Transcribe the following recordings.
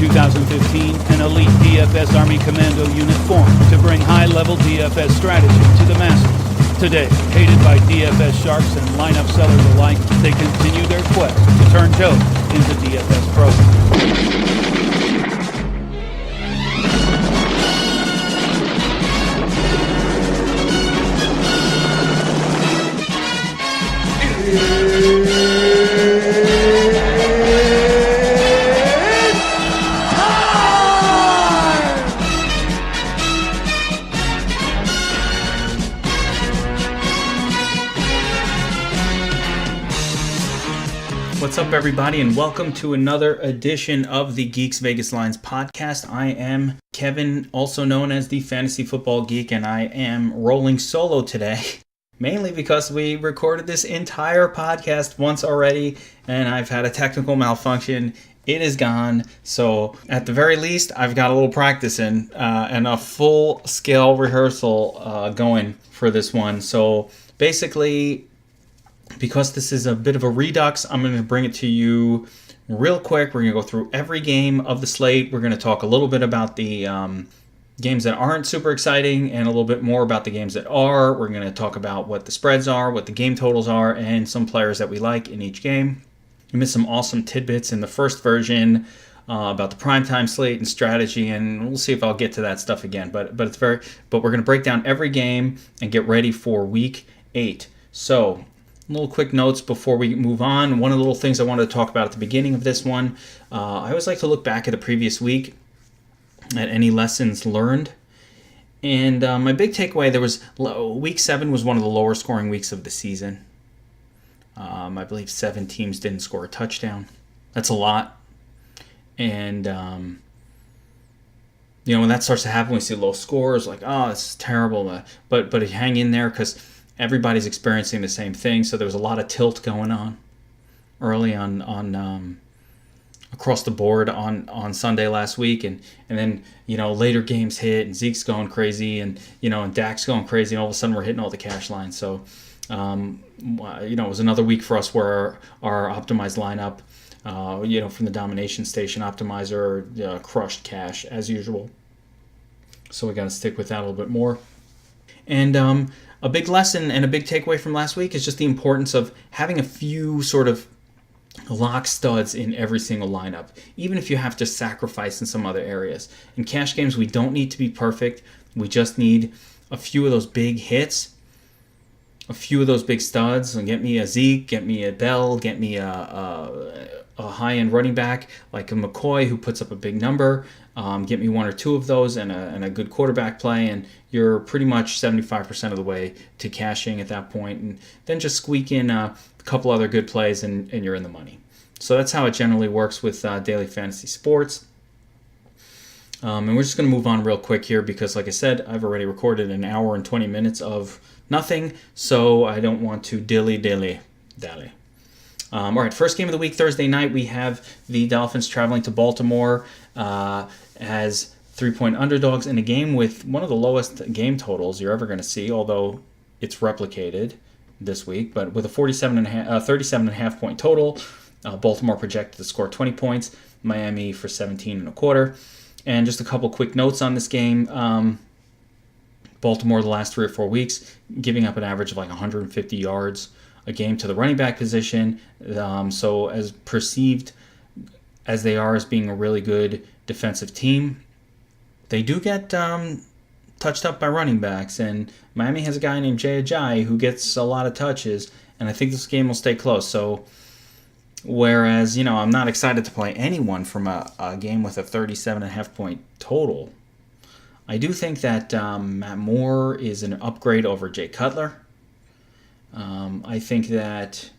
2015, an elite DFS Army Commando unit formed to bring high-level DFS strategy to the masses. Today, hated by DFS sharks and lineup sellers alike, they continue their quest to turn Joe into DFS pros. What's up, everybody, and welcome to another edition of the Geeks Vegas Lines podcast. I am Kevin, also known as the Fantasy Football Geek, and I am rolling solo today, mainly because we recorded this entire podcast once already, and I've had a technical malfunction. It is gone, so at the very least, I've got a little practice in and a full-scale rehearsal going for this one. So basically, because this is a bit of a redux, I'm going to bring it to you real quick. We're going to go through every game of the slate. We're going to talk a little bit about the games that aren't super exciting and a little bit more about the games that are. We're going to talk about what the spreads are, what the game totals are, and some players that we like in each game. You missed some awesome tidbits in the first version about the primetime slate and strategy, and we'll see if I'll get to that stuff again. But we're going to break down every game and get ready for Week 8. So, little quick notes before we move on. One of the little things I wanted to talk about at the beginning of this one, I always like to look back at the previous week at any lessons learned. And my big takeaway, Week 7 was one of the lower scoring weeks of the season. I believe 7 teams didn't score a touchdown. That's a lot. And, when that starts to happen, we see low scores, like, oh, this is terrible. But hang in there because everybody's experiencing the same thing, so there was a lot of tilt going on early on across the board on Sunday last week, and then later games hit, and Zeke's going crazy, and and Dak's going crazy, and all of a sudden we're hitting all the cash lines. So it was another week for us where our optimized lineup, from the domination station optimizer, crushed cash as usual. So we got to stick with that a little bit more. And a big lesson and a big takeaway from last week is just the importance of having a few sort of lock studs in every single lineup, even if you have to sacrifice in some other areas. In cash games, we don't need to be perfect. We just need a few of those big hits, a few of those big studs, and get me a Zeke, get me a Bell, get me a high-end running back like a McCoy who puts up a big number. Get me one or two of those and a good quarterback play, and you're pretty much 75% of the way to cashing at that point. And then just squeak in a couple other good plays, and you're in the money. So that's how it generally works with daily fantasy sports. And we're just going to move on real quick here because, like I said, I've already recorded an hour and 20 minutes of nothing, so I don't want to dilly-dally. All right, first game of the week, Thursday night, we have the Dolphins traveling to Baltimore as 3-point underdogs in a game with one of the lowest game totals you're ever going to see, although it's replicated this week. But with a 37.5 point total, Baltimore projected to score 20 points, Miami for 17.25. And just a couple quick notes on this game. Baltimore the last 3 or 4 weeks giving up an average of like 150 yards a game to the running back position. So as perceived as they are as being a really good defensive team, they do get touched up by running backs. And Miami has a guy named Jay Ajayi who gets a lot of touches, and I think this game will stay close. So whereas, I'm not excited to play anyone from a game with a 37.5 point total, I do think that Matt Moore is an upgrade over Jay Cutler. I think that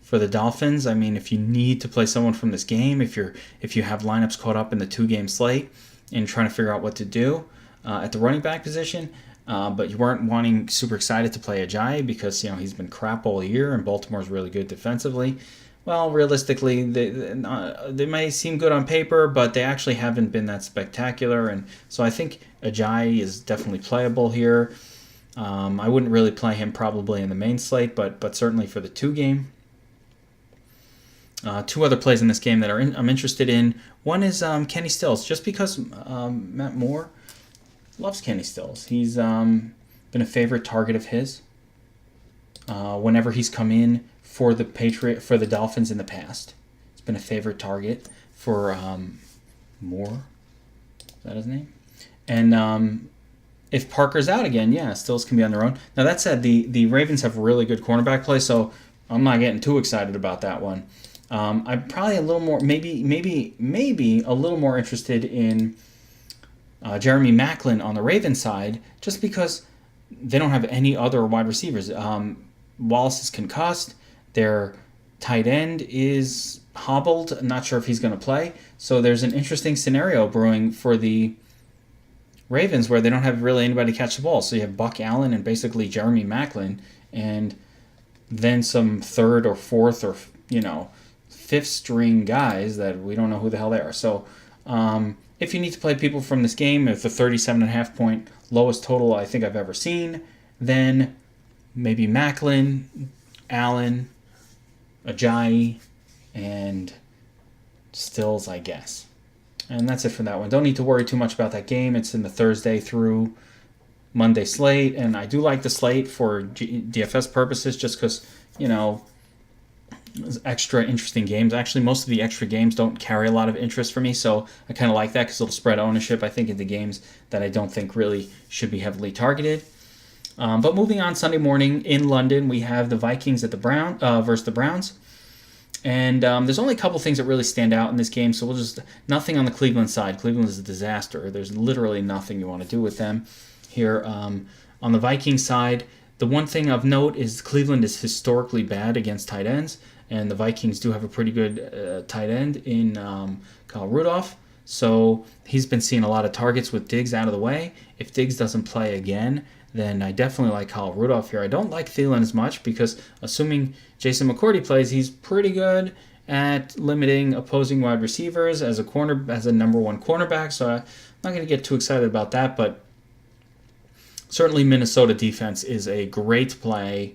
for the Dolphins, if you need to play someone from this game, if you have lineups caught up in the 2-game slate and trying to figure out what to do at the running back position, but you weren't wanting super excited to play Ajayi because he's been crap all year and Baltimore's really good defensively. Well, realistically, they may seem good on paper, but they actually haven't been that spectacular, and so I think Ajayi is definitely playable here. I wouldn't really play him probably in the main slate, but certainly for the 2-game. Two other plays in this game that I'm interested in. One is Kenny Stills, just because Matt Moore loves Kenny Stills. He's been a favorite target of his whenever he's come in for the Dolphins in the past. It's been a favorite target for Moore. Is that his name? And if Parker's out again, yeah, Stills can be on their own. Now that said, the Ravens have really good cornerback play, so I'm not getting too excited about that one. I'm probably a little more, maybe a little more interested in Jeremy Maclin on the Ravens side, just because they don't have any other wide receivers. Wallace is concussed. Their tight end is hobbled. I'm not sure if he's going to play. So there's an interesting scenario brewing for the Ravens where they don't have really anybody catch the ball. So you have Buck Allen and basically Jeremy Maclin, and then some third or fourth or fifth string guys that we don't know who the hell they are. So if you need to play people from this game, if the 37.5 point lowest total I think I've ever seen, then maybe Maclin, Allen, Ajayi, and Stills, I guess. And that's it for that one. Don't need to worry too much about that game. It's in the Thursday through Monday slate, and I do like the slate for DFS purposes just because, extra interesting games. Actually, most of the extra games don't carry a lot of interest for me, so I kind of like that because it'll spread ownership, I think, into games that I don't think really should be heavily targeted. But moving on, Sunday morning in London, we have the Vikings at versus the Browns. And there's only a couple things that really stand out in this game, so nothing on the Cleveland side. Cleveland is a disaster. There's literally nothing you want to do with them here. On the Vikings side, the one thing of note is Cleveland is historically bad against tight ends, and the Vikings do have a pretty good tight end in Kyle Rudolph. So he's been seeing a lot of targets with Diggs out of the way. If Diggs doesn't play again, then I definitely like Kyle Rudolph here. I don't like Thielen as much because assuming Jason McCourty plays, he's pretty good at limiting opposing wide receivers as a number one cornerback. So I'm not going to get too excited about that, but certainly Minnesota defense is a great play.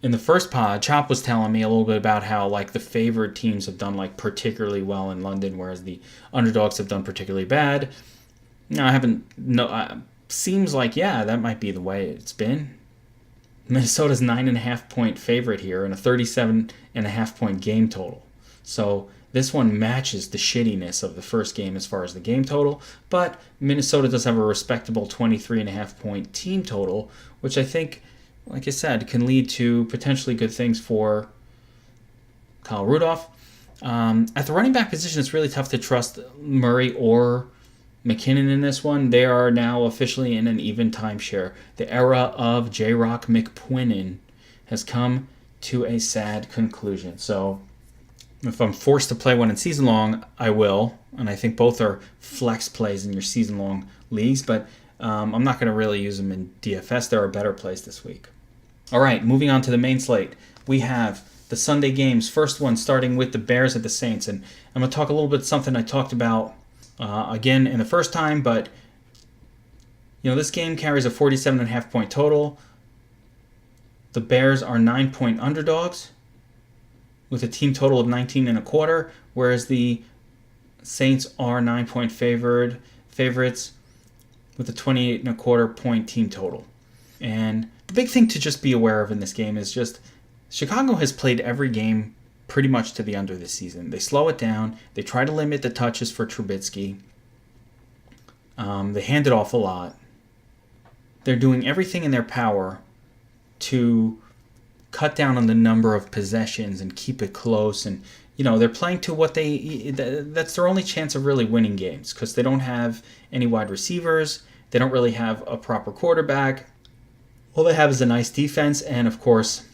In the first pod, Chop was telling me a little bit about how the favored teams have done particularly well in London, whereas the underdogs have done particularly bad. No, seems like, that might be the way it's been. Minnesota's 9.5 point favorite here and a 37.5 point game total. So this one matches the shittiness of the first game as far as the game total, but Minnesota does have a respectable 23.5 point team total, which I think, like I said, can lead to potentially good things for Kyle Rudolph. At the running back position, it's really tough to trust Murray or McKinnon in this one. They are now officially in an even timeshare. The era of J-Rock McQuinnon has come to a sad conclusion. So if I'm forced to play one in season long, I will. And I think both are flex plays in your season long leagues, but I'm not going to really use them in DFS. There are better plays this week. All right, moving on to the main slate. We have the Sunday games. First one starting with the Bears at the Saints. And I'm going to talk a little bit something I talked about again in the first time, but this game carries a 47.5 point total. The Bears are 9 point underdogs with a team total of 19.25, whereas the Saints are 9 point favorites with a 28.25 point team total. And the big thing to just be aware of in this game is just Chicago has played every game pretty much to the under this season. They slow it down. They try to limit the touches for Trubisky. They hand it off a lot. They're doing everything in their power to cut down on the number of possessions and keep it close. And, they're playing to that's their only chance of really winning games because they don't have any wide receivers. They don't really have a proper quarterback. All they have is a nice defense and, of course,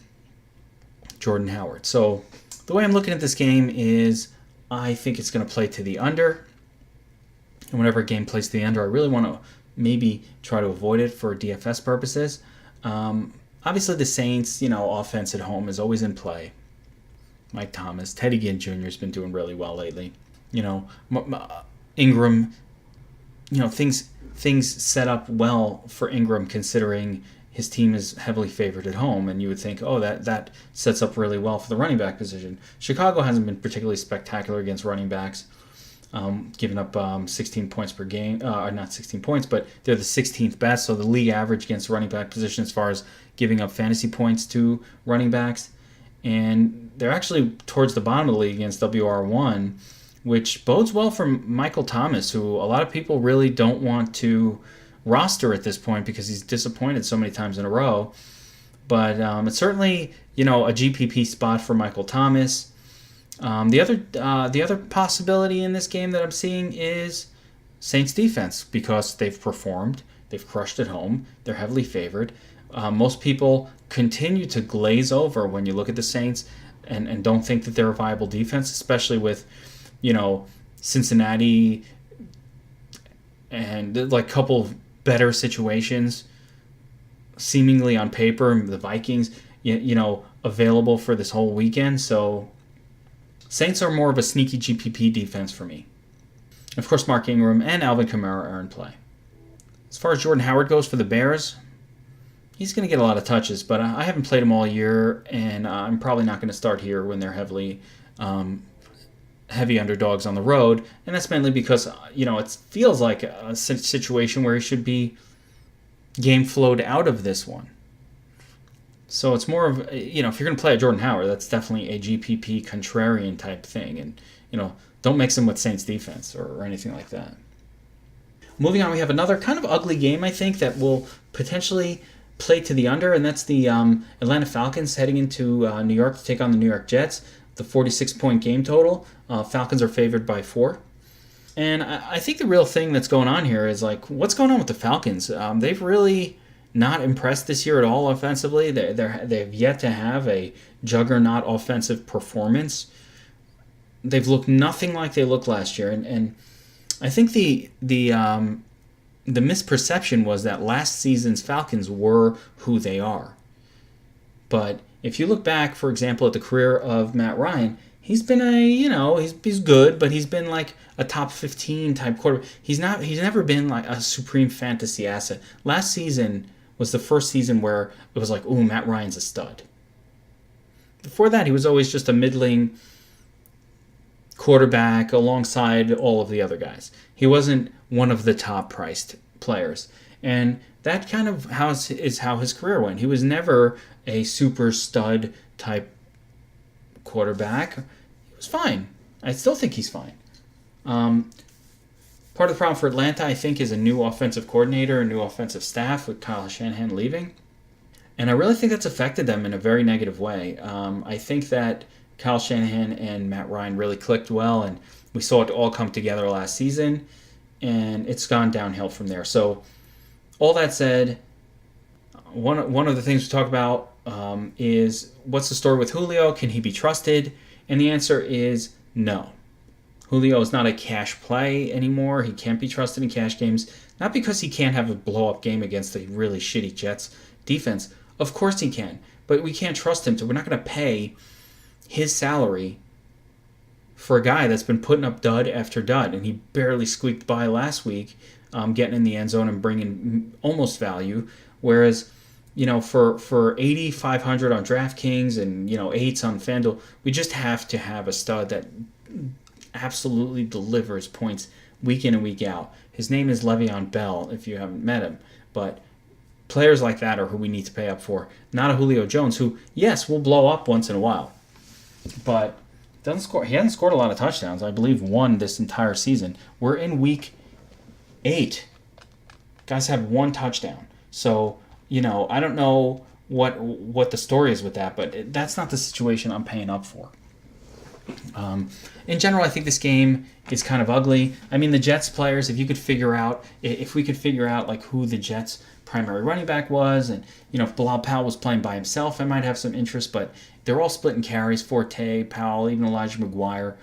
Jordan Howard. So the way I'm looking at this game is I think it's going to play to the under. And whenever a game plays to the under, I really want to maybe try to avoid it for DFS purposes. Obviously, the Saints, offense at home is always in play. Mike Thomas, Teddy Ginn Jr. has been doing really well lately. Ingram, things set up well for Ingram considering, his team is heavily favored at home, and you would think, oh, that sets up really well for the running back position. Chicago hasn't been particularly spectacular against running backs, giving up 16 points per game. Not 16 points, but they're the 16th best, so the league average against running back position as far as giving up fantasy points to running backs. And they're actually towards the bottom of the league against WR1, which bodes well for Michael Thomas, who a lot of people really don't want to roster at this point because he's disappointed so many times in a row. But it's certainly, a GPP spot for Michael Thomas. The other possibility in this game that I'm seeing is Saints defense, because they've performed, they've crushed at home, they're heavily favored. Most people continue to glaze over when you look at the Saints and don't think that they're a viable defense, especially with, Cincinnati and like a couple better situations seemingly on paper, the Vikings, available for this whole weekend. So Saints are more of a sneaky GPP defense for me. Of course, Mark Ingram and Alvin Kamara are in play. As far as Jordan Howard goes for the Bears, he's going to get a lot of touches, but I haven't played him all year, and I'm probably not going to start here when they're heavy underdogs on the road, and that's mainly because, it feels like a situation where he should be game flowed out of this one. So it's more of, if you're going to play a Jordan Howard, that's definitely a GPP contrarian type thing, and, don't mix him with Saints defense or anything like that. Moving on, we have another kind of ugly game, I think, that will potentially play to the under, and that's the Atlanta Falcons heading into New York to take on the New York Jets. The 46-point game total. Falcons are favored by 4. And I think the real thing that's going on here is, what's going on with the Falcons? They've really not impressed this year at all offensively. They've yet to have a juggernaut offensive performance. They've looked nothing like they looked last year. And I think the misperception was that last season's Falcons were who they are. But if you look back, for example, at the career of Matt Ryan, he's been he's good, but he's been like a top 15 type quarterback. He's never been like a supreme fantasy asset. Last season was the first season where it was like, ooh, Matt Ryan's a stud. Before that, he was always just a middling quarterback alongside all of the other guys. He wasn't one of the top priced players. And that kind of is how his career went. He was never a super stud type quarterback. He was fine. I still think he's fine. Part of the problem for Atlanta, I think, is a new offensive coordinator, a new offensive staff with Kyle Shanahan leaving. And I really think that's affected them in a very negative way. I think that Kyle Shanahan and Matt Ryan really clicked well, and we saw it all come together last season, and it's gone downhill from there. So all that said, one of the things we talk about is what's the story with Julio? Can he be trusted? And the answer is no. Julio is not a cash play anymore. He can't be trusted in cash games. Not because he can't have a blow-up game against a really shitty Jets defense. Of course he can. But we can't trust him, so we're not going to pay his salary for a guy that's been putting up dud after dud. And he barely squeaked by last week, getting in the end zone and bringing almost value. Whereas, for 8,500 on DraftKings and, 8s on FanDuel, we just have to have a stud that absolutely delivers points week in and week out. His name is Le'Veon Bell, if you haven't met him. But players like that are who we need to pay up for. Not a Julio Jones, who, yes, will blow up once in a while. But doesn't score. He hasn't scored a lot of touchdowns. I believe one this entire season. We're in week 8. Guys have 1 touchdown. So, I don't know what the story is with that, but that's not the situation I'm paying up for. In general, I think this game is kind of ugly. I mean, the Jets players, if we could figure out like who the Jets primary running back was, and if Bilal Powell was playing by himself, I might have some interest, but they're all splitting carries. Forte, Powell, even Elijah McGuire.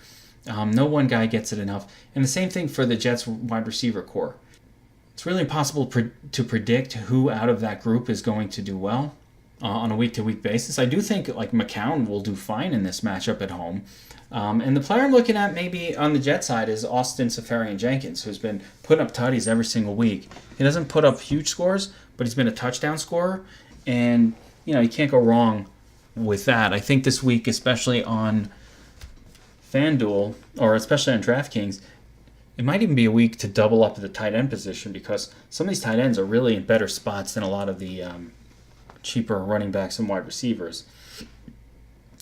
No one guy gets it enough. And the same thing for the Jets wide receiver core. It's really impossible to predict who out of that group is going to do well on a week-to-week basis. I do think like McCown will do fine in this matchup at home. And the player I'm looking at maybe on the Jet side is Austin Seferian-Jenkins, who's been putting up tutties every single week. He doesn't put up huge scores, but he's been a touchdown scorer, and you can't go wrong with that. I think this week, especially on FanDuel or especially on DraftKings, it might even be a week to double up at the tight end position because some of these tight ends are really in better spots than a lot of the cheaper running backs and wide receivers.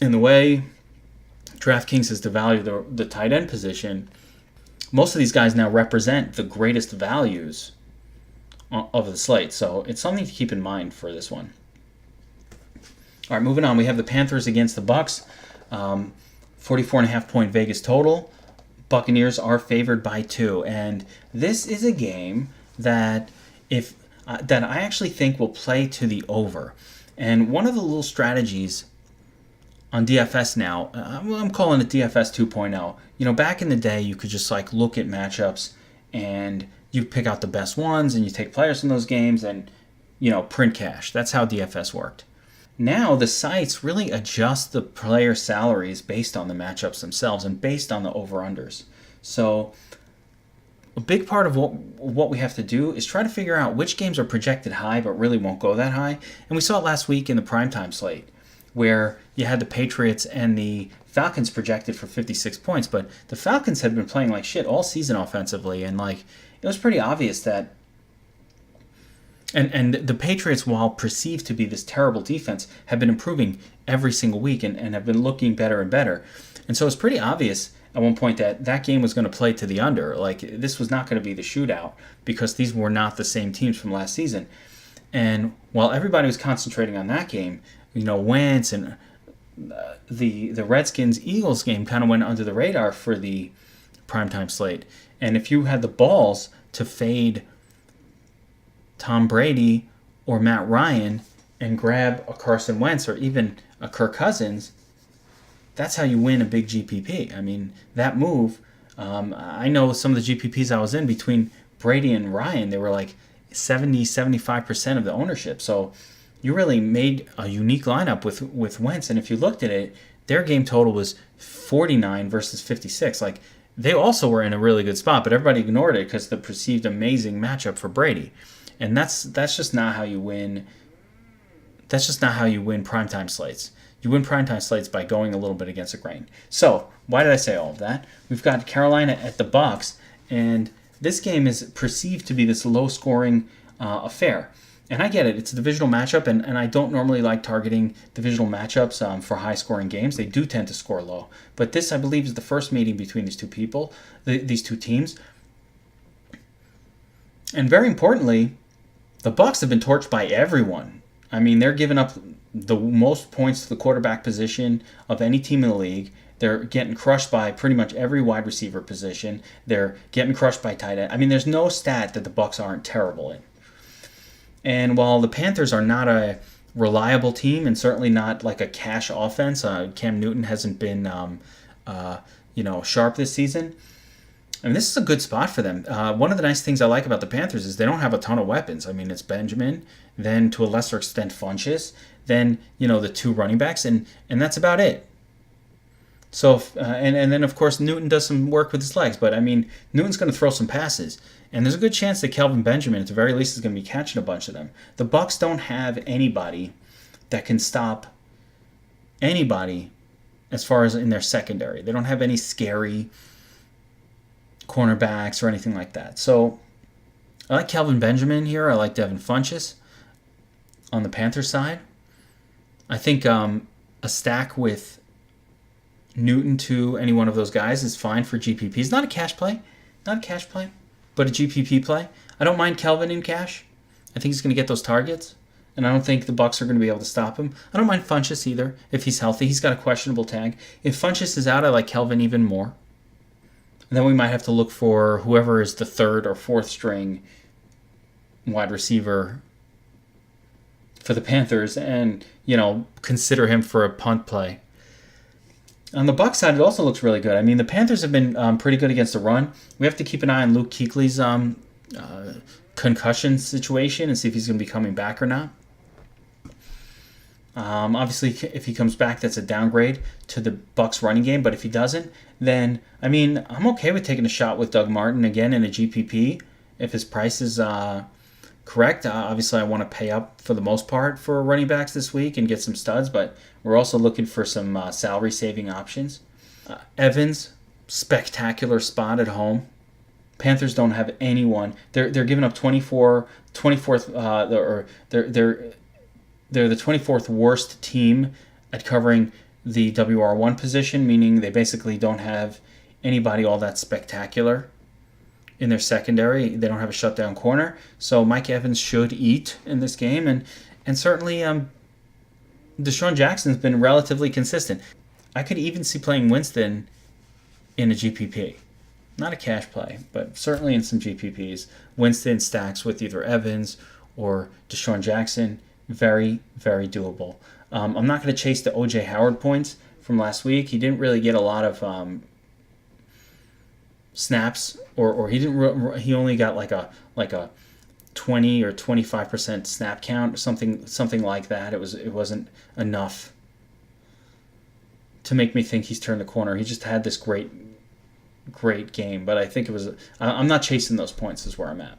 In the way DraftKings has devalued the tight end position, most of these guys now represent the greatest values of the slate. So it's something to keep in mind for this one. All right, moving on. We have the Panthers against the Bucks. 44.5 point Vegas total. Buccaneers are favored by 2, and this is a game that that I actually think will play to the over. And one of the little strategies on DFS now, I'm calling it DFS 2.0. Back in the day, you could just look at matchups and you pick out the best ones and you take players from those games and print cash. That's how DFS worked. Now the sites really adjust the player salaries based on the matchups themselves and based on the over-unders. So a big part of what we have to do is try to figure out which games are projected high but really won't go that high. And we saw it last week in the primetime slate where you had the Patriots and the Falcons projected for 56 points, but the Falcons had been playing like shit all season offensively, and it was pretty obvious that And the Patriots, while perceived to be this terrible defense, have been improving every single week and have been looking better and better. And so it's pretty obvious at one point that game was going to play to the under. This was not going to be the shootout because these were not the same teams from last season. And while everybody was concentrating on that game, Wentz and the Redskins-Eagles game kind of went under the radar for the primetime slate. And if you had the balls to fade Tom Brady or Matt Ryan and grab a Carson Wentz or even a Kirk Cousins, that's how you win a big GPP. I mean, that move, I know some of the GPPs I was in between Brady and Ryan, they were 70, 75% of the ownership. So you really made a unique lineup with Wentz. And if you looked at it, their game total was 49 versus 56. They also were in a really good spot, but everybody ignored it because the perceived amazing matchup for Brady. And that's just not how you win. That's just not how you win primetime slates. You win primetime slates by going a little bit against the grain. So why did I say all of that? We've got Carolina at the Bucks, and this game is perceived to be this low-scoring affair. And I get it. It's a divisional matchup, and I don't normally like targeting divisional matchups for high-scoring games. They do tend to score low. But this, I believe, is the first meeting between these these two teams. And very importantly, the Bucs have been torched by everyone. I mean, they're giving up the most points to the quarterback position of any team in the league. They're getting crushed by pretty much every wide receiver position. They're getting crushed by tight end. I mean, there's no stat that the Bucs aren't terrible in. And while the Panthers are not a reliable team and certainly not a cash offense, Cam Newton hasn't been sharp this season. And this is a good spot for them. One of the nice things I like about the Panthers is they don't have a ton of weapons. I mean, it's Benjamin, then to a lesser extent Funchess, then the two running backs, and that's about it. So and then of course Newton does some work with his legs, but I mean Newton's going to throw some passes, and there's a good chance that Kelvin Benjamin, at the very least, is going to be catching a bunch of them. The Bucs don't have anybody that can stop anybody as far as in their secondary. They don't have any scary cornerbacks or anything like that. So I like Kelvin Benjamin here. I like Devin Funchess on the Panthers side. I think a stack with Newton to any one of those guys is fine for GPP. It's not a cash play, but a GPP play. I don't mind Kelvin in cash. I think he's going to get those targets, and I don't think the Bucs are going to be able to stop him. I don't mind Funchess either if he's healthy. He's got a questionable tag. If Funchess is out, I like Kelvin even more. And then we might have to look for whoever is the third or fourth string wide receiver for the Panthers and, consider him for a punt play. On the Bucs side, it also looks really good. I mean, the Panthers have been pretty good against the run. We have to keep an eye on Luke Kuechly's concussion situation and see if he's going to be coming back or not. Obviously, if he comes back, that's a downgrade to the Bucs running game. But if he doesn't, then, I mean, I'm okay with taking a shot with Doug Martin again in a GPP if his price is correct. Obviously, I want to pay up for the most part for running backs this week and get some studs, but we're also looking for some salary saving options. Evans, spectacular spot at home. Panthers don't have anyone. They're giving up 24th, or they're the 24th worst team at covering the WR1 position, meaning they basically don't have anybody all that spectacular in their secondary. They don't have a shutdown corner. So Mike Evans should eat in this game. And certainly Deshaun Jackson's been relatively consistent. I could even see playing Winston in a GPP. Not a cash play, but certainly in some GPPs. Winston stacks with either Evans or Deshaun Jackson. Very, very doable. I'm not going to chase the O.J. Howard points from last week. He didn't really get a lot of snaps, or he only got like a 20 or 25% snap count, something like that. It wasn't enough to make me think he's turned the corner. He just had this great game, but I think I'm not chasing those points is where I'm at.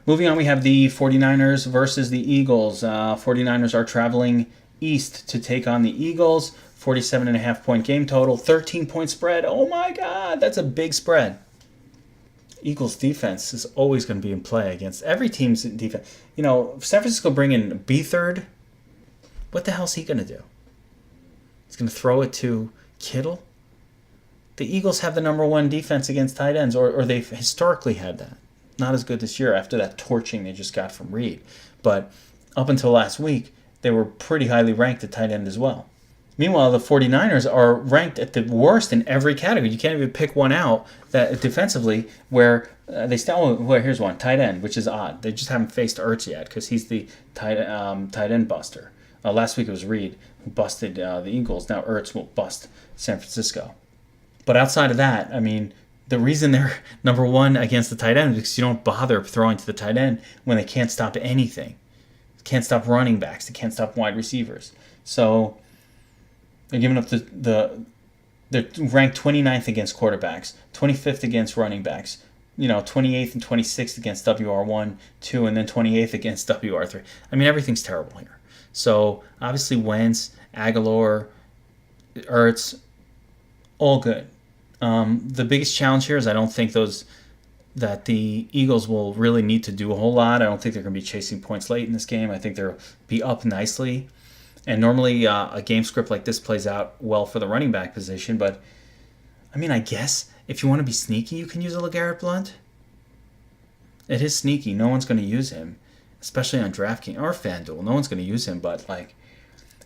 Moving on, we have the 49ers versus the Eagles. 49ers are traveling east to take on the Eagles. 47.5 point game total, 13-point spread. Oh my God, that's a big spread. Eagles defense is always going to be in play against every team's defense. San Francisco bring in Beathard. What the hell's he going to do? He's going to throw it to Kittle? The Eagles have the number one defense against tight ends, or they've historically had that. Not as good this year after that torching they just got from Reed. But up until last week, they were pretty highly ranked at tight end as well. Meanwhile, the 49ers are ranked at the worst in every category. You can't even pick one out that defensively where they still. Well, here's one, tight end, which is odd. They just haven't faced Ertz yet because he's the tight end buster. Last week it was Reed who busted the Eagles. Now Ertz will bust San Francisco. But outside of that, I mean, the reason they're number one against the tight end is because you don't bother throwing to the tight end when they can't stop anything. They can't stop running backs. They can't stop wide receivers. So they're giving up they're ranked 29th against quarterbacks, 25th against running backs, 28th and 26th against WR1, 2, and then 28th against WR3. I mean, everything's terrible here. So obviously Wentz, Aguilar, Ertz, all good. The biggest challenge here is I don't think that the Eagles will really need to do a whole lot. I don't think they're going to be chasing points late in this game. I think they'll be up nicely. And normally a game script like this plays out well for the running back position. But, I mean, I guess if you want to be sneaky, you can use a LeGarrette Blount. It is sneaky. No one's going to use him, especially on DraftKings or FanDuel. No one's going to use him, but,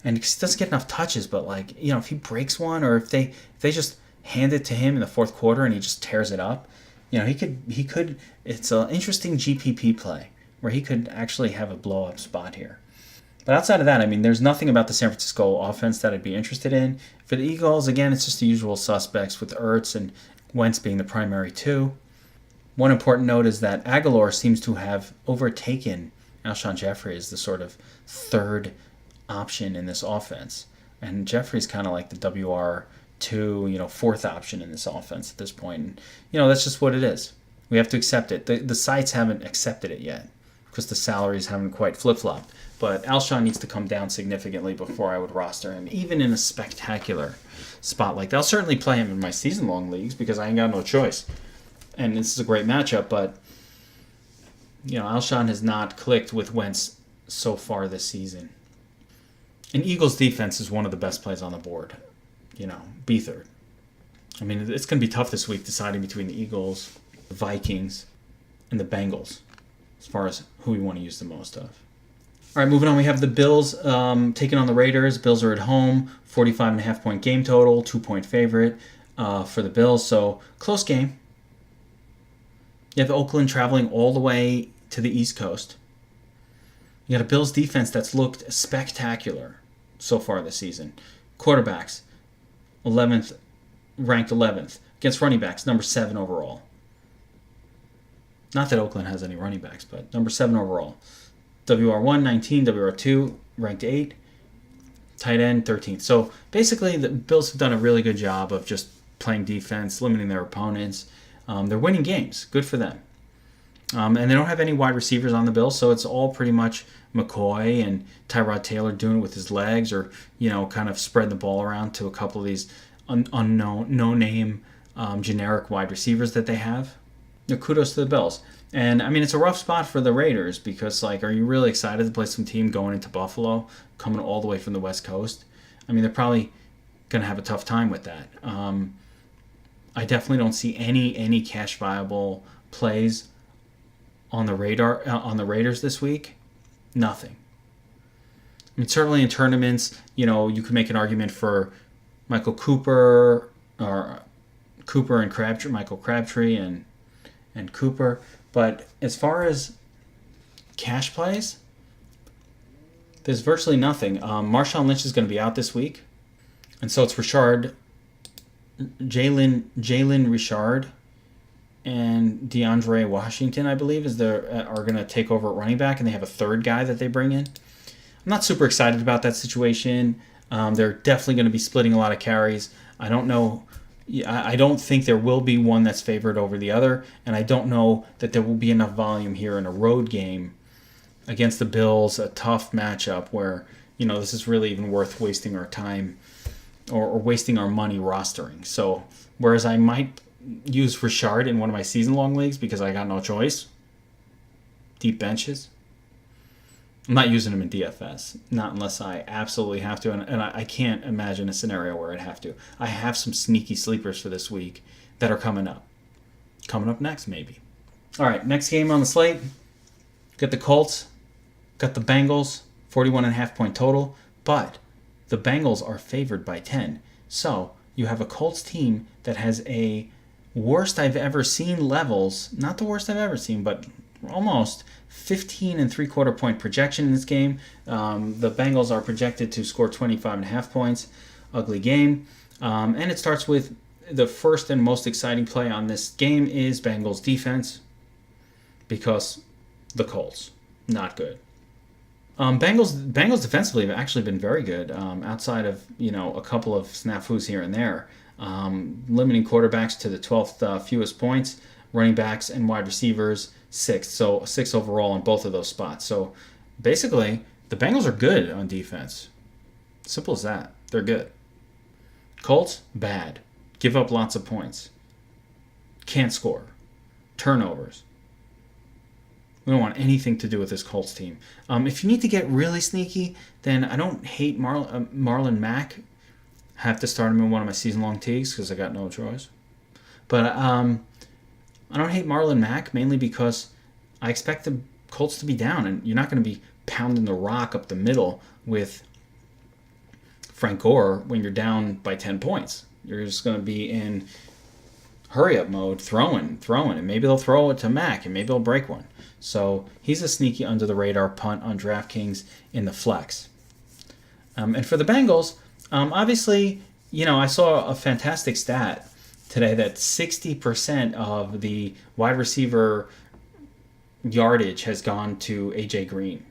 and he doesn't get enough touches, but, if he breaks one or if they just hand it to him in the fourth quarter and he just tears it up, he could. It's an interesting GPP play where he could actually have a blow up spot here. But outside of that, I mean, there's nothing about the San Francisco offense that I'd be interested in. For the Eagles, again, it's just the usual suspects with Ertz and Wentz being the primary two. One important note is that Aguilar seems to have overtaken Alshon Jeffrey as the sort of third option in this offense. And Jeffrey's kind of like the WR2, fourth option in this offense at this point. And, that's just what it is. We have to accept it. The sites haven't accepted it yet because the salaries haven't quite flip-flopped. But Alshon needs to come down significantly before I would roster him, even in a spectacular spot like that. I'll certainly play him in my season-long leagues because I ain't got no choice. And this is a great matchup, but Alshon has not clicked with Wentz so far this season. And Eagles defense is one of the best plays on the board. Beathard. I mean, it's going to be tough this week deciding between the Eagles, the Vikings, and the Bengals as far as who we want to use the most of. All right, moving on, we have the Bills taking on the Raiders. Bills are at home, 45.5 point game total, 2-point favorite for the Bills. So, close game. You have Oakland traveling all the way to the East Coast. You got a Bills defense that's looked spectacular so far this season. Quarterbacks, ranked 11th. Against running backs, number 7 overall. Not that Oakland has any running backs, but number 7 overall. WR1, 19, WR2, ranked 8. Tight end, 13th. So basically, the Bills have done a really good job of just playing defense, limiting their opponents. They're winning games. Good for them. And they don't have any wide receivers on the Bills, so it's all pretty much McCoy and Tyrod Taylor doing it with his legs, or kind of spreading the ball around to a couple of these unknown, no-name, generic wide receivers that they have. Kudos to the Bills. And I mean, it's a rough spot for the Raiders because, are you really excited to play some team going into Buffalo, coming all the way from the West Coast? I mean, they're probably going to have a tough time with that. I definitely don't see any cash viable plays on the radar on the Raiders this week. Nothing. I mean, certainly in tournaments, you can make an argument for Michael Cooper or Cooper and Crabtree, Michael Crabtree and Cooper. But as far as cash plays, there's virtually nothing. Marshawn Lynch is going to be out this week, and so it's Jalen Richard and DeAndre Washington, I believe, are going to take over at running back, and they have a third guy that they bring in. I'm not super excited about that situation. They're definitely going to be splitting a lot of carries. I don't know. I don't think there will be one that's favored over the other, and I don't know that there will be enough volume here in a road game against the Bills, a tough matchup where, this is really even worth wasting our time or wasting our money rostering. So, whereas I might use Richard in one of my season-long leagues because I got no choice, deep benches, I'm not using him in DFS, not unless I absolutely have to, and I can't imagine a scenario where I'd have to. I have some sneaky sleepers for this week that are coming up. Coming up next, maybe. All right, next game on the slate. Got the Colts, got the Bengals, 41.5 point total, but the Bengals are favored by 10. So you have a Colts team that has a worst I've ever seen levels, not the worst I've ever seen, but almost 15 and 3/4 point projection in this game. The Bengals are projected to score 25.5 points. Ugly game. And it starts with the first and most exciting play on this game is Bengals defense, because the Colts, not good. Bengals defensively have actually been very good, outside of a couple of snafus here and there. Limiting quarterbacks to the 12th fewest points, running backs and wide receivers 6th, so 6 overall in both of those spots. So basically, the Bengals are good on defense. Simple as that. They're good. Colts, bad. Give up lots of points. Can't score. Turnovers. We don't want anything to do with this Colts team. If you need to get really sneaky, then I don't hate Marlon Mack. Have to start him in one of my season-long leagues because I got no choice. But I don't hate Marlon Mack, mainly because I expect the Colts to be down, and you're not going to be pounding the rock up the middle with Frank Gore when you're down by 10 points. You're just going to be in hurry-up mode, throwing, and maybe they'll throw it to Mack, and maybe they'll break one. So he's a sneaky under-the-radar punt on DraftKings in the flex. And for the Bengals, obviously, I saw a fantastic stat today that 60% of the wide receiver yardage has gone to A.J. Green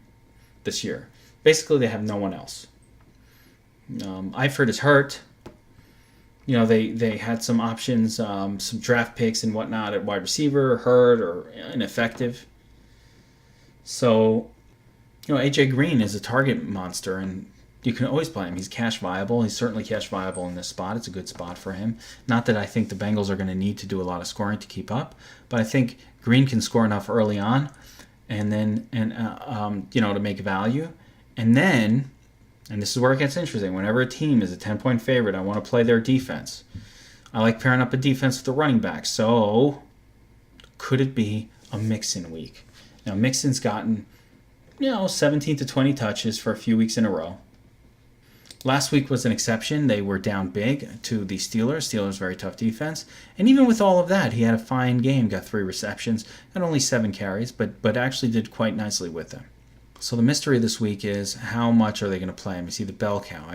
this year. Basically, they have no one else. Eifert is hurt. They had some options, some draft picks and whatnot at wide receiver, hurt or ineffective. So, A.J. Green is a target monster, and you can always play him. He's cash viable. He's certainly cash viable in this spot. It's a good spot for him. Not that I think the Bengals are going to need to do a lot of scoring to keep up, but I think Green can score enough early on, and then to make value, and then, and this is where it gets interesting. Whenever a team is a 10-point favorite, I want to play their defense. I like pairing up a defense with the running back. So, could it be a Mixon week? Now, Mixon's gotten 17 to 20 touches for a few weeks in a row. Last week was an exception. They were down big to the Steelers. Steelers, very tough defense. And even with all of that, he had a fine game, got 3 receptions, and only 7 carries, but actually did quite nicely with them. So the mystery this week is how much are they going to play him? You see the bell cow.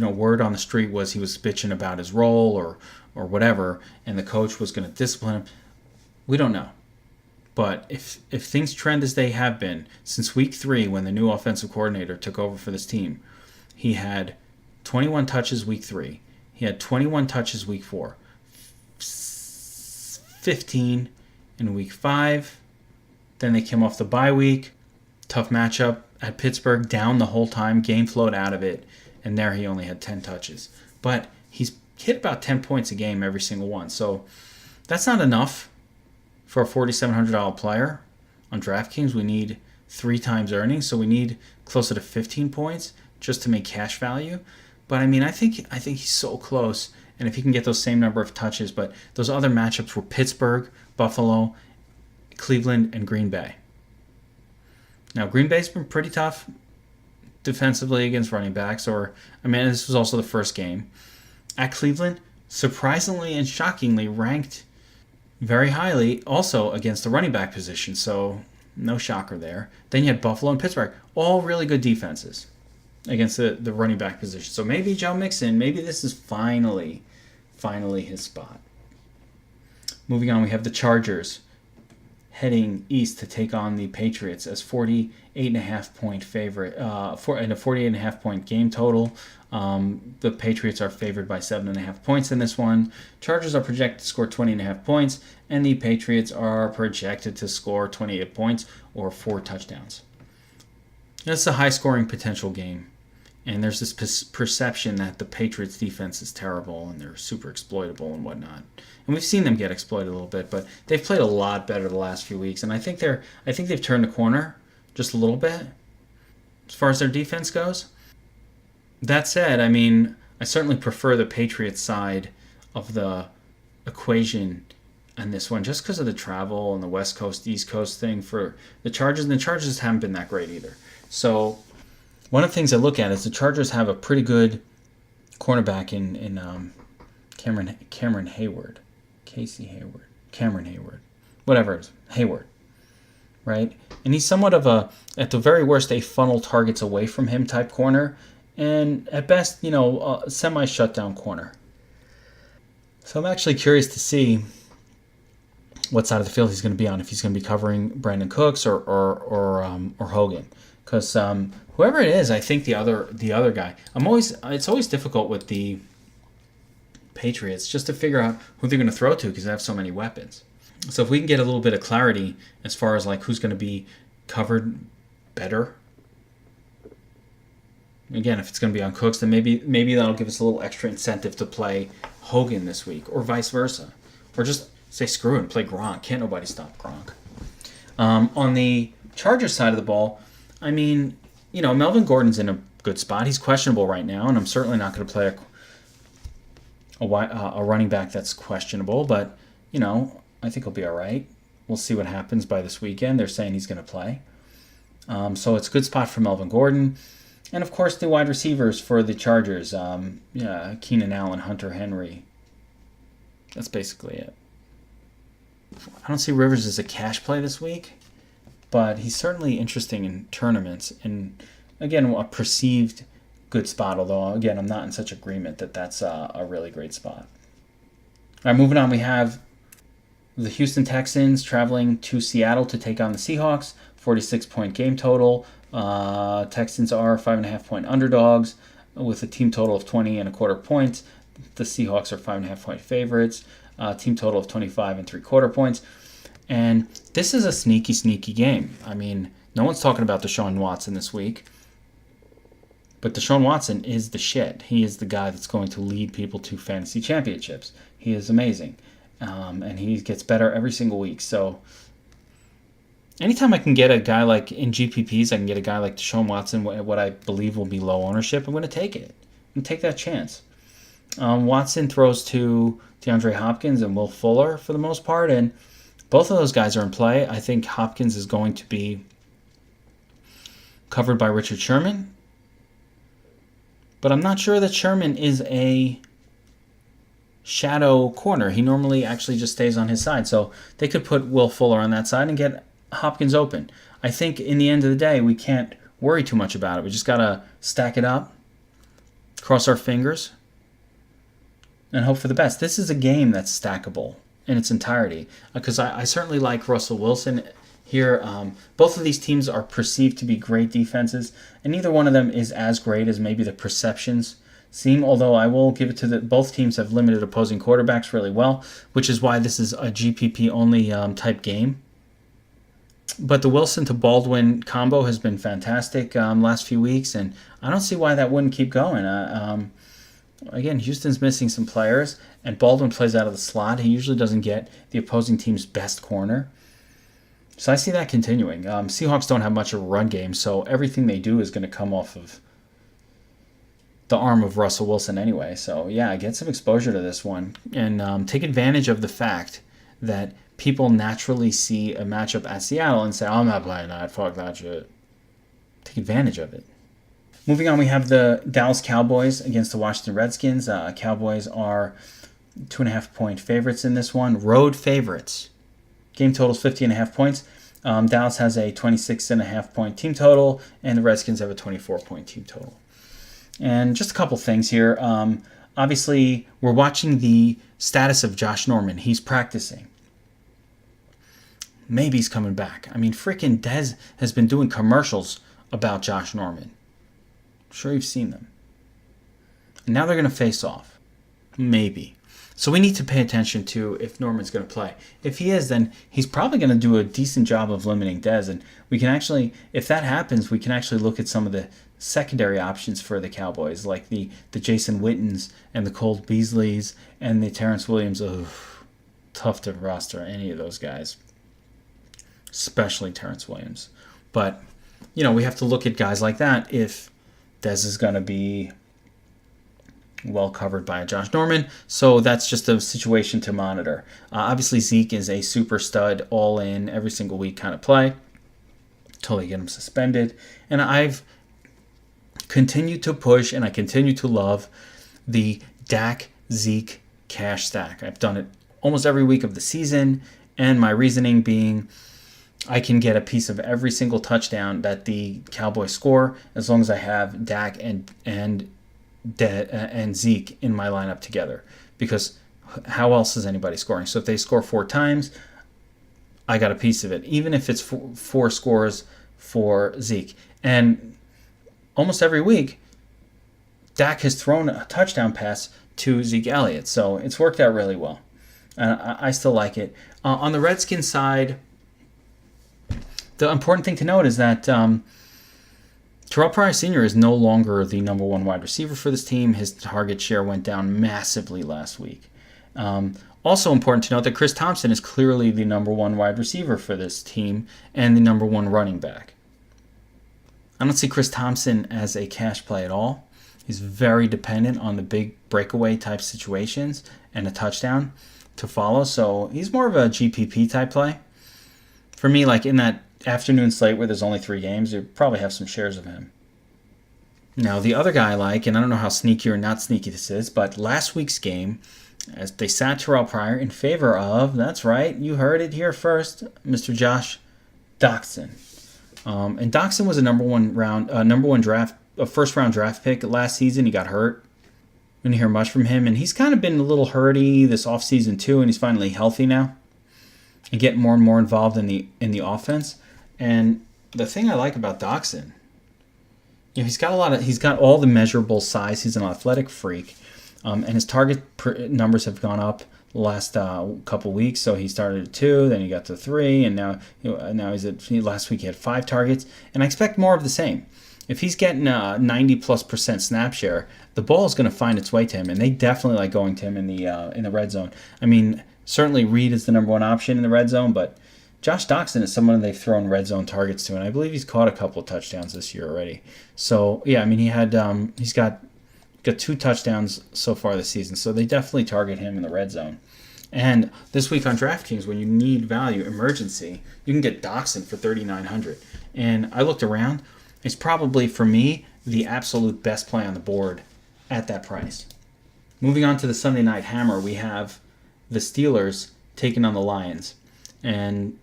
Word on the street was he was bitching about his role or whatever, and the coach was going to discipline him. We don't know. But if things trend as they have been since week 3 when the new offensive coordinator took over for this team, he had 21 touches week 3. He had 21 touches week 4. 15 in week 5. Then they came off the bye week. Tough matchup at Pittsburgh, down the whole time. Game flowed out of it, and there he only had 10 touches. But he's hit about 10 points a game every single one. So that's not enough for a $4,700 player. On DraftKings, we need 3 times earnings, so we need closer to 15 points just to make cash value. But I mean, I think he's so close, and if he can get those same number of touches, but those other matchups were Pittsburgh, Buffalo, Cleveland, and Green Bay. Now, Green Bay's been pretty tough defensively against running backs, this was also the first game. At Cleveland, surprisingly and shockingly ranked very highly also against the running back position, so no shocker there. Then you had Buffalo and Pittsburgh, all really good defenses against the running back position. So maybe Joe Mixon, maybe this is finally his spot. Moving on, we have the Chargers heading east to take on the Patriots as 48.5 point favorite, and a 48.5 point game total. The Patriots are favored by 7.5 points in this one. Chargers are projected to score 20.5 points, and the Patriots are projected to score 28 points or 4 touchdowns. That's a high-scoring potential game, and there's this perception that the Patriots' defense is terrible and they're super exploitable and whatnot. And we've seen them get exploited a little bit, but they've played a lot better the last few weeks, and I think they've turned the corner just a little bit as far as their defense goes. That said, I certainly prefer the Patriots side of the equation on this one just because of the travel and the West Coast, East Coast thing for the Chargers. And the Chargers haven't been that great either. So one of the things I look at is the Chargers have a pretty good cornerback in Cameron Hayward. Cameron Hayward. Whatever it is. Hayward. Right? And he's somewhat of at the very worst, a funnel targets away from him type corner. And at best, a semi-shutdown corner. So I'm actually curious to see what side of the field he's going to be on, if he's going to be covering Brandon Cooks or Hogan. Because whoever it is, I think the other guy. It's always difficult with the Patriots just to figure out who they're going to throw to because they have so many weapons. So if we can get a little bit of clarity as far as who's going to be covered better. Again, if it's going to be on Cooks, then maybe that'll give us a little extra incentive to play Hogan this week, or vice versa. Or just say screw it and play Gronk. Can't nobody stop Gronk. On the Chargers side of the ball, Melvin Gordon's in a good spot. He's questionable right now, and I'm certainly not going to play a running back that's questionable, but, I think he'll be all right. We'll see what happens by this weekend. They're saying he's going to play. So it's a good spot for Melvin Gordon. And, of course, the wide receivers for the Chargers, Keenan Allen, Hunter Henry. That's basically it. I don't see Rivers as a cash play this week, but he's certainly interesting in tournaments. And, again, a perceived good spot, although, again, I'm not in such agreement that that's a really great spot. All right, moving on, we have the Houston Texans traveling to Seattle to take on the Seahawks. 46-point game total. Texans are 5.5 point underdogs with a team total of 20.25 points. The Seahawks are 5.5 point favorites. Team total of 25.75 points. And this is a sneaky game. No one's talking about Deshaun Watson this week. But Deshaun Watson is the shit. He is the guy that's going to lead people to fantasy championships. He is amazing. And he gets better every single week. So anytime I can get a guy like in GPPs, I can get a guy like Deshaun Watson, what I believe will be low ownership, I'm going to take it. I'm going to take that chance. Watson throws to DeAndre Hopkins and Will Fuller for the most part, and both of those guys are in play. I think Hopkins is going to be covered by Richard Sherman, but I'm not sure that Sherman is a shadow corner. He normally actually just stays on his side, so they could put Will Fuller on that side and get Hopkins open. I think in the end of the day, we can't worry too much about it. We just got to stack it up, cross our fingers, and hope for the best. This is a game that's stackable in its entirety because I certainly like Russell Wilson here. Both of these teams are perceived to be great defenses, and neither one of them is as great as maybe the perceptions seem, although I will give it to both teams have limited opposing quarterbacks really well, which is why this is a GPP only type game. But the Wilson to Baldwin combo has been fantastic last few weeks, and I don't see why that wouldn't keep going. Again, Houston's missing some players, and Baldwin plays out of the slot. He usually doesn't get the opposing team's best corner. So I see that continuing. Seahawks don't have much of a run game, so everything they do is going to come off of the arm of Russell Wilson anyway. So yeah, get some exposure to this one, and take advantage of the fact that people naturally see a matchup at Seattle and say, I'm not playing that, fuck that shit. Take advantage of it. Moving on, we have the Dallas Cowboys against the Washington Redskins. Cowboys are 2.5-point favorites in this one. Road favorites. Game total is 50.5 points. Dallas has a 26.5-point team total, and the Redskins have a 24-point team total. And just a couple things here. Obviously, we're watching the status of Josh Norman. He's practicing. Maybe he's coming back. I mean, freaking Dez has been doing commercials about Josh Norman. I'm sure you've seen them. And now they're going to face off. Maybe. So we need to pay attention to if Norman's going to play. If he is, then he's probably going to do a decent job of limiting Dez. And we can actually, if that happens, we can actually look at some of the secondary options for the Cowboys, like the Jason Wittens and the Cole Beasleys and the Terrence Williams. Tough to roster any of those guys, especially Terrence Williams. But, we have to look at guys like that if Dez is going to be well covered by Josh Norman. So that's just a situation to monitor. Obviously, Zeke is a super stud, all in, every single week kind of play until they get him suspended. And I've continued to push and I continue to love the Dak Zeke cash stack. I've done it almost every week of the season, and my reasoning being I can get a piece of every single touchdown that the Cowboys score as long as I have Dak and Zeke in my lineup together, because how else is anybody scoring? So if they score 4 times, I got a piece of it, even if it's 4 scores for Zeke. And almost every week, Dak has thrown a touchdown pass to Zeke Elliott, so it's worked out really well. I still like it. On the Redskins side, the important thing to note is that Terrell Pryor Sr. is no longer the number 1 wide receiver for this team. His target share went down massively last week. Also important to note that Chris Thompson is clearly the number 1 wide receiver for this team and the number 1 running back. I don't see Chris Thompson as a cash play at all. He's very dependent on the big breakaway type situations and a touchdown to follow. So he's more of a GPP type play. For me, like in that afternoon slate where there's only 3 games, you probably have some shares of him. Now, the other guy I like, and I don't know how sneaky or not sneaky this is, but last week's game, as they sat Terrell Pryor in favor of, that's right, you heard it here first, Mr. Josh Doctson. And Doctson was a first round draft pick last season. He got hurt. Didn't hear much from him, and he's kind of been a little hurty this offseason too, and he's finally healthy now and getting more and more involved in the offense. And the thing I like about Doctson, he's got all the measurable size. He's an athletic freak, and his target numbers have gone up the last couple weeks. So he started at 2, then he got to 3, and now he's at. Last week he had 5 targets, and I expect more of the same. If he's getting 90+% snap share, the ball is going to find its way to him, and they definitely like going to him in the red zone. I mean, certainly Reed is the number 1 option in the red zone, but Josh Doctson is someone they've thrown red zone targets to, and I believe he's caught a couple of touchdowns this year already. So yeah, I mean he's got 2 touchdowns so far this season, so they definitely target him in the red zone. And this week on DraftKings, when you need value, emergency, you can get Doctson for $3,900. And I looked around. It's probably, for me, the absolute best play on the board at that price. Moving on to the Sunday Night Hammer, we have the Steelers taking on the Lions. And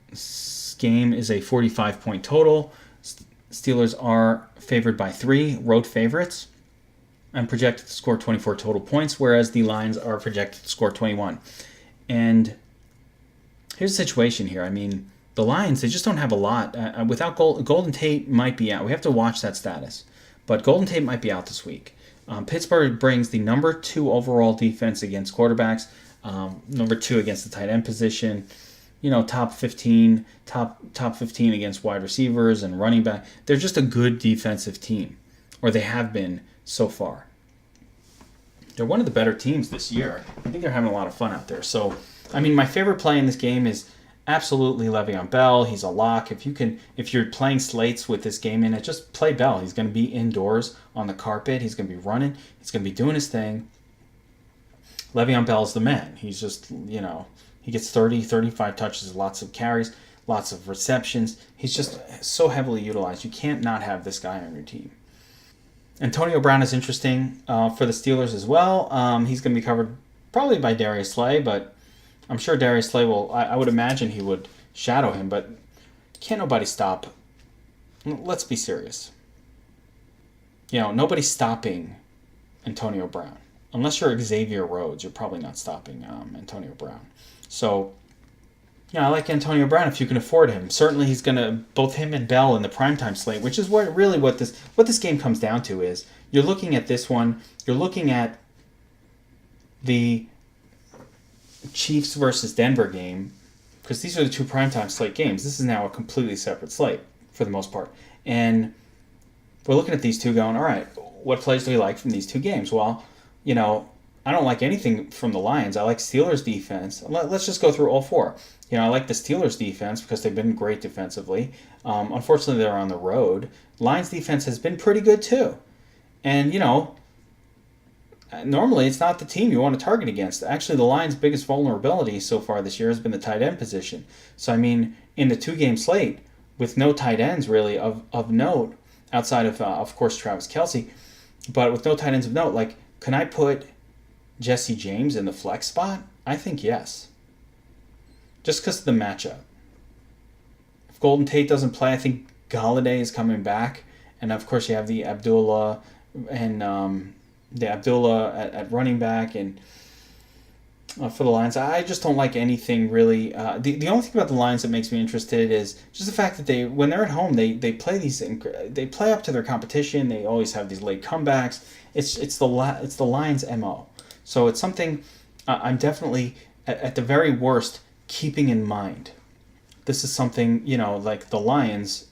this game is a 45-point total. Steelers are favored by 3, road favorites, and projected to score 24 total points, whereas the Lions are projected to score 21. And here's the situation here. I mean, the Lions, they just don't have a lot. Without Golden Tate might be out. We have to watch that status. But Golden Tate might be out this week. Pittsburgh brings the number 2 overall defense against quarterbacks, number 2 against the tight end position. Top 15, top 15 against wide receivers and running back. They're just a good defensive team, or they have been so far. They're one of the better teams this year. I think they're having a lot of fun out there. So, my favorite play in this game is absolutely Le'Veon Bell. He's a lock. If you're playing slates with this game in it, just play Bell. He's going to be indoors on the carpet. He's going to be running. He's going to be doing his thing. Le'Veon Bell's the man. He's just, he gets 30, 35 touches, lots of carries, lots of receptions. He's just so heavily utilized. You can't not have this guy on your team. Antonio Brown is interesting for the Steelers as well. He's going to be covered probably by Darius Slay, but I'm sure Darius Slay will, I would imagine he would shadow him, but can't nobody stop. Let's be serious. Nobody's stopping Antonio Brown. Unless you're Xavier Rhodes, you're probably not stopping Antonio Brown. So, I like Antonio Brown if you can afford him. Certainly he's going to, both him and Bell in the primetime slate, which is what this game comes down to is, you're looking at this one, you're looking at the Chiefs versus Denver game, because these are the 2 primetime slate games. This is now a completely separate slate for the most part. And we're looking at these two going, all right, what plays do we like from these 2 games? Well, I don't like anything from the Lions. I like Steelers defense. Let's just go through all 4. I like the Steelers defense because they've been great defensively. Unfortunately, they're on the road. Lions defense has been pretty good too. And, normally it's not the team you want to target against. Actually, the Lions' biggest vulnerability so far this year has been the tight end position. So, in the 2-game slate, with no tight ends really of note, outside of course, Travis Kelce, but with no tight ends of note, can I put Jesse James in the flex spot? I think yes. Just because of the matchup. If Golden Tate doesn't play, I think Galladay is coming back. And of course you have the Abdullah and at running back and for the Lions. I just don't like anything really. The only thing about the Lions that makes me interested is just the fact that when they're at home, they play they play up to their competition. They always have these late comebacks. It's the Lions' MO. So it's something I'm definitely, at the very worst, keeping in mind. This is something, like the Lions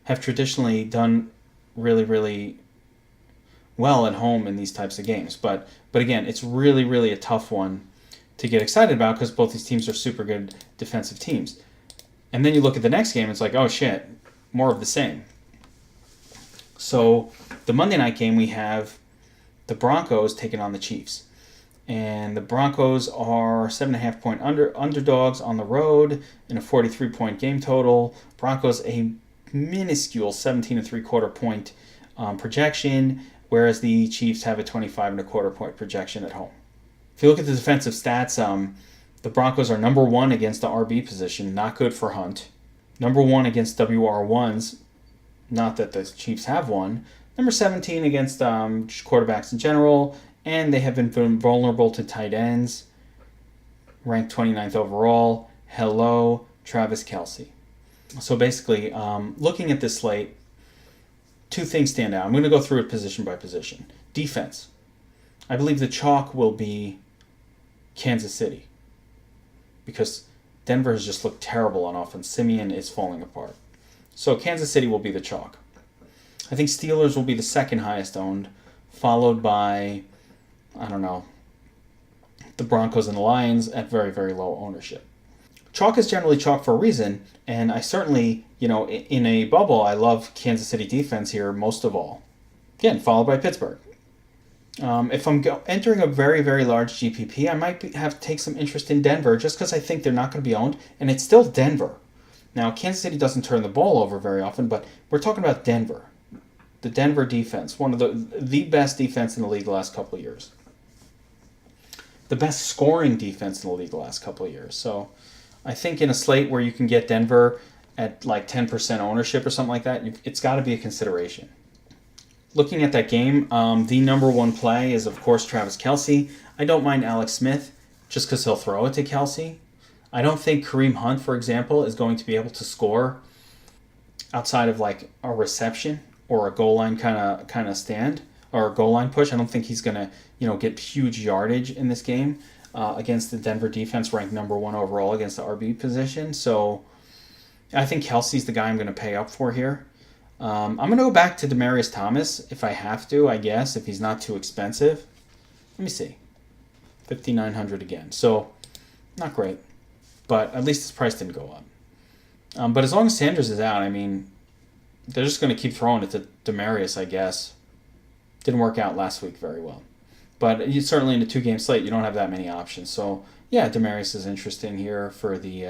have traditionally done really, really well at home in these types of games. But again, it's really, really a tough one to get excited about because both these teams are super good defensive teams. And then you look at the next game, it's like, oh shit, more of the same. So the Monday night game, we have the Broncos taking on the Chiefs. And the Broncos are 7.5-point underdogs on the road in a 43-point game total. Broncos a minuscule 17.75-point projection, whereas the Chiefs have a 25.25-point projection at home. If you look at the defensive stats, the Broncos are number 1 against the RB position, not good for Hunt. Number 1 against WR1s, not that the Chiefs have one. Number 17 against quarterbacks in general, and they have been vulnerable to tight ends. Ranked 29th overall. Hello, Travis Kelce. So basically, looking at this slate, 2 things stand out. I'm going to go through it position by position. Defense. I believe the chalk will be Kansas City because Denver has just looked terrible on offense. Simeon is falling apart. So Kansas City will be the chalk. I think Steelers will be the second highest owned, followed by, the Broncos and the Lions at very, very low ownership. Chalk is generally chalk for a reason, and I certainly, in a bubble, I love Kansas City defense here most of all. Again, followed by Pittsburgh. If I'm entering a very, very large GPP, I might have to take some interest in Denver just because I think they're not going to be owned, and it's still Denver. Now, Kansas City doesn't turn the ball over very often, but we're talking about Denver. The Denver defense, one of the best defense in the league the last couple of years. The best scoring defense in the league the last couple of years. So I think in a slate where you can get Denver at like 10% ownership or something like that, it's got to be a consideration. Looking at that game, the number 1 play is, of course, Travis Kelce. I don't mind Alex Smith just because he'll throw it to Kelce. I don't think Kareem Hunt, for example, is going to be able to score outside of like a reception or a goal line kind of stand. or goal line push. I don't think he's going to, get huge yardage in this game against the Denver defense, ranked number 1 overall against the RB position. So I think Kelsey's the guy I'm going to pay up for here. I'm going to go back to Demaryius Thomas if I have to, I guess, if he's not too expensive. Let me see. 5,900 again. So not great, but at least his price didn't go up. But as long as Sanders is out, I mean, they're just going to keep throwing it to Demaryius, I guess. Didn't work out last week very well. But certainly in a 2-game slate, you don't have that many options. So, yeah, Demaryius is interesting here for the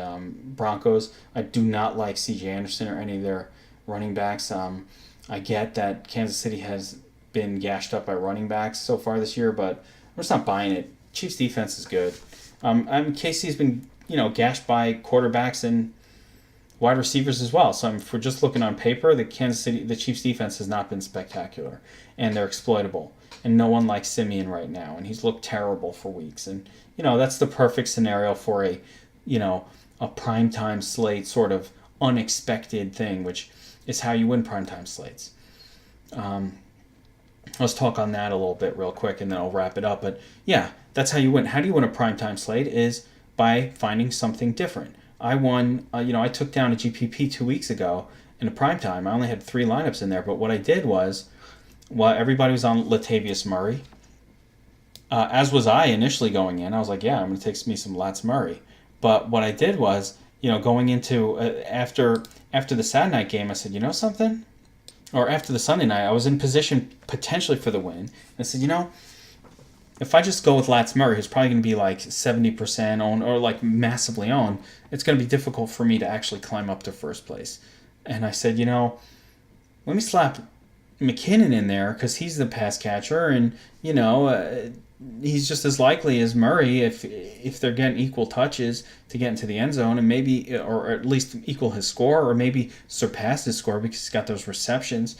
Broncos. I do not like C.J. Anderson or any of their running backs. I get that Kansas City has been gashed up by running backs so far this year, but I'm just not buying it. Chiefs defense is good. KC's been, gashed by quarterbacks and wide receivers as well. So if we're just looking on paper, the Chiefs defense has not been spectacular, and they're exploitable. And no one likes Simeon right now, and he's looked terrible for weeks. And that's the perfect scenario for a primetime slate sort of unexpected thing, which is how you win primetime slates. Let's talk on that a little bit real quick, and then I'll wrap it up. But yeah, that's how you win. How do you win a primetime slate? Is by finding something different. I won, I took down a GPP 2 weeks ago in a primetime. I only had 3 lineups in there, but what I did was, everybody was on Latavius Murray, as was I initially going in. I was like, yeah, I'm going to take me some Lats Murray. But what I did was, going into, after the Saturday night game, I said, something? Or after the Sunday night, I was in position potentially for the win. And I said, if I just go with Lats Murray, who's probably going to be like 70% owned or like massively owned, it's going to be difficult for me to actually climb up to first place. And I said, let me slap McKinnon in there because he's the pass catcher, and he's just as likely as Murray if they're getting equal touches to get into the end zone, and maybe, or at least equal his score, or maybe surpass his score because he's got those receptions.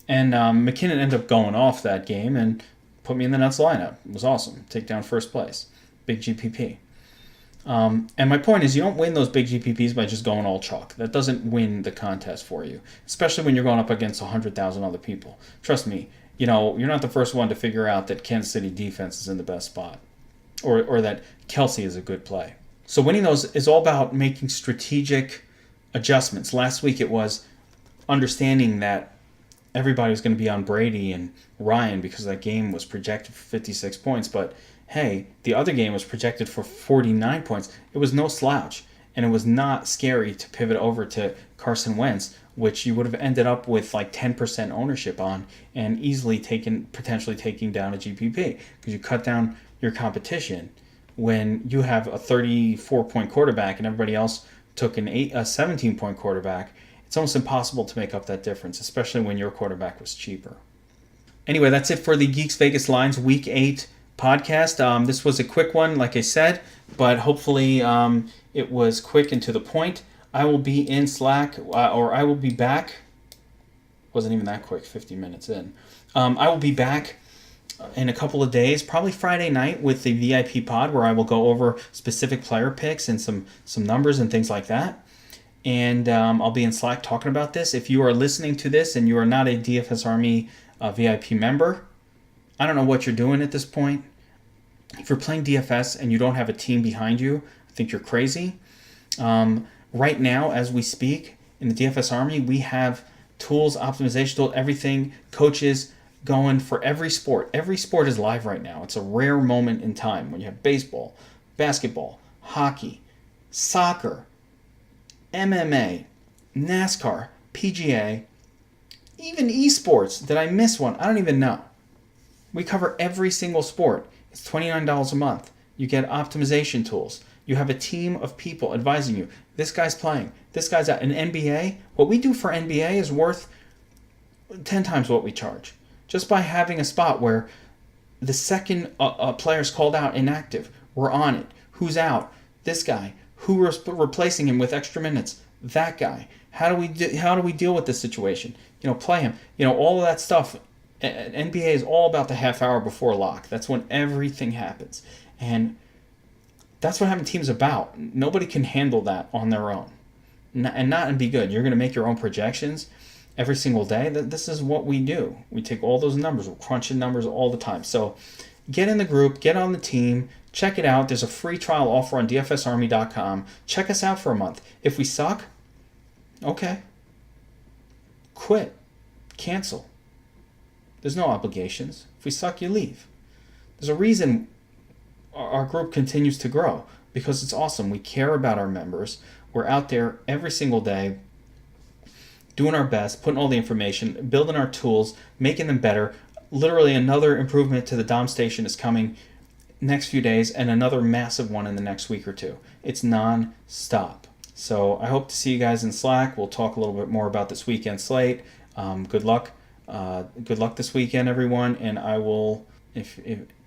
And McKinnon ended up going off that game and put me in the Nuts lineup. It was awesome. Take down first place. Big GPP. And my point is, you don't win those big GPPs by just going all chalk. That doesn't win the contest for you, especially when you're going up against 100,000 other people. Trust me, you're not the first one to figure out that Kansas City defense is in the best spot, or that Kelsey is a good play. So winning those is all about making strategic adjustments. Last week it was understanding that everybody was going to be on Brady and Ryan because that game was projected for 56 points. But, hey, the other game was projected for 49 points. It was no slouch, and it was not scary to pivot over to Carson Wentz, which you would have ended up with like 10% ownership on and easily potentially taking down a GPP because you cut down your competition when you have a 34-point quarterback and everybody else took a 17-point quarterback. It's almost impossible to make up that difference, especially when your quarterback was cheaper. Anyway, that's it for the Geeks Vegas Lines Week 8 podcast. This was a quick one, like I said, but hopefully it was quick and to the point. I will be in Slack, or I will be back. Wasn't even that quick, 50 minutes in. I will be back in a couple of days, probably Friday night, with the VIP pod where I will go over specific player picks and some numbers and things like that. And I'll be in Slack talking about this. If you are listening to this and you are not a DFS Army VIP member, I don't know what you're doing at this point. If you're playing DFS and you don't have a team behind you, I think you're crazy. Right now, as we speak, in the DFS Army, we have tools, optimization tools, everything, coaches going for every sport. Every sport is live right now. It's a rare moment in time when you have baseball, basketball, hockey, soccer, MMA, NASCAR, PGA, even esports. Did I miss one? I don't even know. We cover every single sport. It's $29 a month. You get optimization tools. You have a team of people advising you. This guy's playing. This guy's out. In NBA, what we do for NBA is worth 10 times what we charge. Just by having a spot where the second a player's called out inactive, we're on it. Who's out? This guy. Who was replacing him with extra minutes? That guy. How do we deal with this situation? Play him. All of that stuff. NBA is all about the half hour before lock. That's when everything happens. And that's what having teams about. Nobody can handle that on their own. And be good. You're going to make your own projections. every single day. This is what we do. We take all those numbers. We're crunching numbers all the time. So get in the group, get on the team, check it out. There's a free trial offer on dfsarmy.com. Check us out for a month. If we suck, okay. Quit. Cancel. There's no obligations. If we suck, you leave. There's a reason our group continues to grow, because it's awesome. We care about our members. We're out there every single day doing our best, putting all the information, building our tools, making them better. Literally another improvement to the Dom Station is coming next few days, and another massive one in the next week or two. It's non-stop. So I hope to see you guys in Slack. We'll talk a little bit more about this weekend slate. Good luck. Good luck this weekend, everyone. And I will, if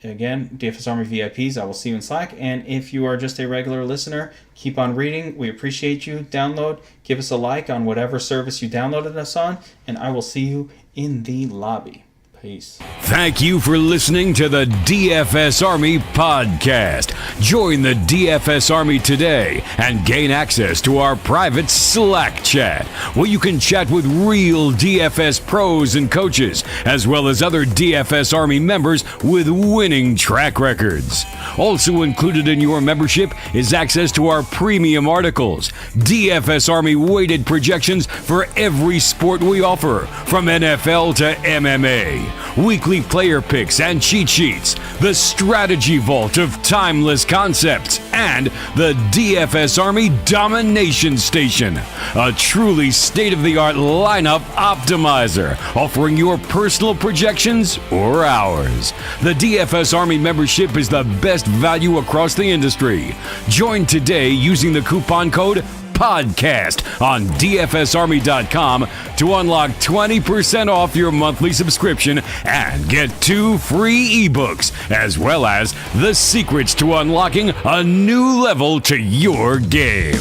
again, DFS Army VIPs, I will see you in Slack. And if you are just a regular listener, keep on reading. We appreciate you. Download. Give us a like on whatever service you downloaded us on. And I will see you in the lobby. Peace. Thank you for listening to the DFS Army podcast. Join the DFS Army today and gain access to our private Slack chat, where you can chat with real DFS pros and coaches, as well as other DFS Army members with winning track records. Also included in your membership is access to our premium articles, DFS Army weighted projections for every sport we offer, from NFL to MMA. Weekly player picks and cheat sheets, the strategy vault of timeless concepts, and the DFS Army Domination Station, a truly state-of-the-art lineup optimizer, offering your personal projections or ours. The DFS Army membership is the best value across the industry. Join today using the coupon code podcast on dfsarmy.com to unlock 20% off your monthly subscription and get 2 free ebooks, as well as the secrets to unlocking a new level to your game.